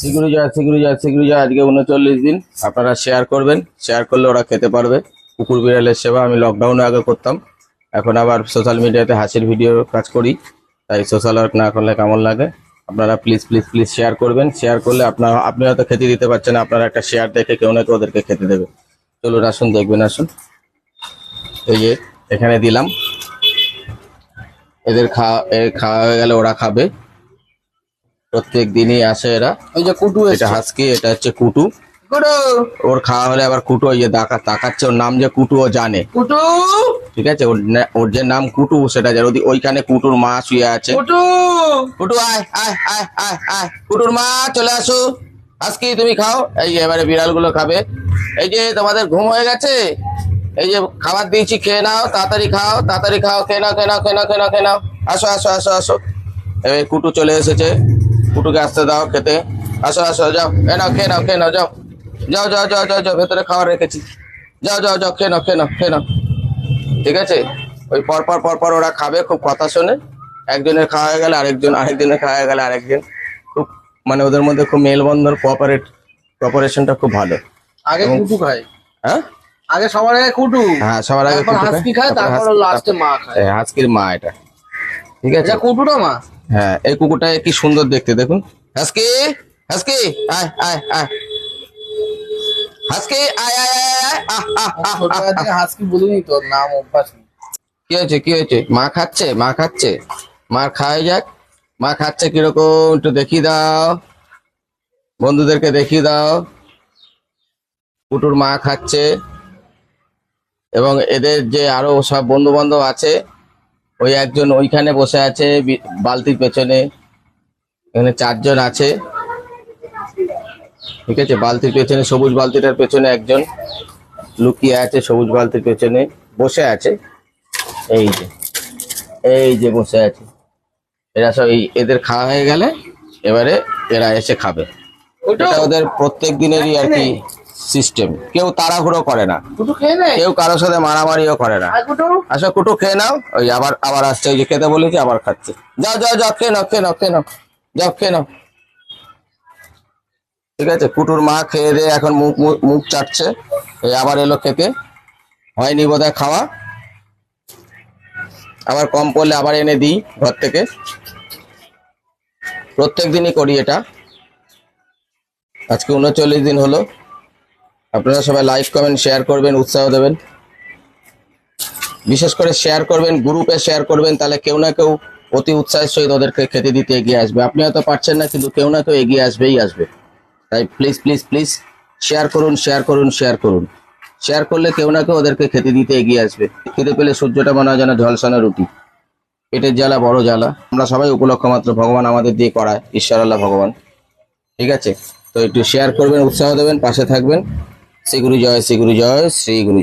শ্রীগুরু জয়। আজকে 39 দিন। আপনারা শেয়ার করবেন, শেয়ার করলে ওরা খেতে পারবে। কুকুর বিড়ালের সেবা আমি লকডাউনে আগে করতাম, এখন আবার সোশ্যাল মিডিয়াতে হাসির ভিডিও কাজ করি, তাই সোশ্যাল ওয়ার্ক না করলে কেমন লাগে। আপনারা প্লিজ প্লিজ প্লিজ শেয়ার করবেন। শেয়ার করলে আপনি হয়তো খেতে দিতে পারছেন, আপনারা একটা শেয়ার দেখে কেউ না কেউ ওদেরকে খেতে দেবে। চলুন আসুন, দেখবেন আসুন। এই যে এখানে দিলাম, এদের খাওয়া হয়ে গেলে ওরা খাবে। প্রত্যেক দিনই আসে এরা। ওই যে কুটু, এটা হাস্কি, এটা হচ্ছে কুটু। ওর খাওয়া হলে আবার কুটু ওই যে তাকাচ্ছে, ওর নাম যে কুটু ও জানে। কুটু ঠিক আছে, ওর যে নাম কুটু সেটা জানে। ওইখানে কুটুর মা শুয়ে আছে। কুটু কুটু আয় আয় আয় আয় আয়, কুটুর মা চলে আসো। আজকে তুমি খাও। এই যে এবারে বিড়ালগুলো খাবে। এই যে তোমাদের ঘুম হয়ে গেছে, এই যে খাবার দিয়েছি, খেয়ে নাও, তাড়াতাড়ি খাও, তাড়াতাড়ি খাও, খেয়ে নাও, খেয়ে নাও, খেয়ে নাও, খেয়ে নাও, খেয়ে নাও। আসো আসো আসো আসো। এই কুটু চলে এসেছে, কুটুকে আসতে দাও খেতে। আসো আসো, যাও, এ নাও, খেয়ে নাও, খেয়ে নাও, যাও যাও যাও যাও যাও যাও, ভেতরে খাবার রেখেছি, যাও যাও যাও, খেয়ে নাও, খেয়ে নাও, খেয়ে নাও। ঠিক আছে, ওই পরপর পরপর ওরা খাবে, খুব কথা শোনে। একজনের খাওয়া হয়ে গেলে আরেকজনের খাওয়া হয়ে গেলে আরেকজন। খুব মানে ওদের মধ্যে খুব মেলবন্ধন, কোঅপারেশনটা খুব ভালো। আগে কুটু খায়। হ্যাঁ, আগে সবার আগে কুটু, হ্যাঁ সবার আগে তারপর কুটু হাস্কি খায়, তারপর লাস্টে মা খায়। হাস্কির মা এটা। ঠিক আছে, এটা কুটুটা মা। হ্যাঁ, এই কুকুরটা কি সুন্দর দেখতে, দেখুন। হাস্কি, হাস্কি আয় আয় আয়, হাস্কি আয় আয় আয় আয়, আহ আহ আহ। ছোটবেলা থেকে হাস্কি বলিনি, তোর নাম অভ্যাস নেই। কি হয়েছে, কি হয়েছে? মা খাচ্ছে, মা খাচ্ছে, মা খাওয়াই যাক। মা খাচ্ছে কিরকম একটু দেখিয়ে দাও, বন্ধুদেরকে দেখিয়ে দাও। কুটুর মা খাচ্ছে, এবং এদের যে আরো সব বন্ধু বান্ধব আছে, ওই একজন ওইখানে বসে আছে বালতির পেছনে। এখানে 4 জন আছে। ঠিক আছে, বালতির পেছনে, সবুজ বালতিটার পেছনে একজন লুকিয়ে আছে, সবুজ বালতির পেছনে বসে আছে। এই যে, এই যে বসে আছে। এরা সব এদের খাওয়া হয়ে গেলে এবারে এরা এসে খাবে। এটা ওদের প্রত্যেক দিনেরই আর কি সিস্টেম। কেউ তাড়াহুড়ো করে না, কুটু খেয়ে নে। কেউ কারোর সাথে মারামারিও করে না। আয় কুটু। আসো কুটু, খেয়ে নাও। ওই আবার আবার আসছে, ওই যে খেতে বলেছি আবার খাচ্ছে। যাও যাও যাও, খেয়ে নাও, খেয়ে নাও, খেয়ে নাও, যাও খেয়ে নাও। ঠিক আছে, কুটুর মা খেয়ে দিয়ে এখন মুখ মুখ মুখ চাটছে। এই আবার এলো খেতে, হয়নি বোধহয় খাওয়া। আবার কম পড়লে আবার এনে দিই ঘর থেকে। প্রত্যেক দিনই করি এটা। আজকে 39 দিন হলো। আপনারা সবাই লাইক কমেন্ট শেয়ার করবেন, উৎসাহ দেবেন। বিশেষ করে শেয়ার করবেন, গ্রুপে শেয়ার করবেন, তাহলে কেউ না কেউ অতি উৎসাহের সহিত ওদেরকে খেতে দিতে এগিয়ে আসবে। আপনি হয়তো পারছেন না, কিন্তু কেউ না কেউ এগিয়ে আসবেই আসবে। তাই প্লিজ প্লিজ প্লিজ শেয়ার করুন, শেয়ার করুন, শেয়ার করুন। শেয়ার করলে কেউ না কেউ ওদেরকে খেতে দিতে এগিয়ে আসবে। খেতে পেলে সূর্যটা মনে হয় যেন ঝলসানো রুটি। পেটের জ্বালা বড় জ্বালা, আমরা সবাই উপলক্ষ মাত্র, ভগবান আমাদের দিয়ে করায়, ঈশ্বর আল্লাহ ভগবান। ঠিক আছে, তো একটু শেয়ার করবেন, উৎসাহ দেবেন, পাশে থাকবেন। শ্রী গুরু জয়, শ্রী গুরু জয়, শ্রী গুরু জয়।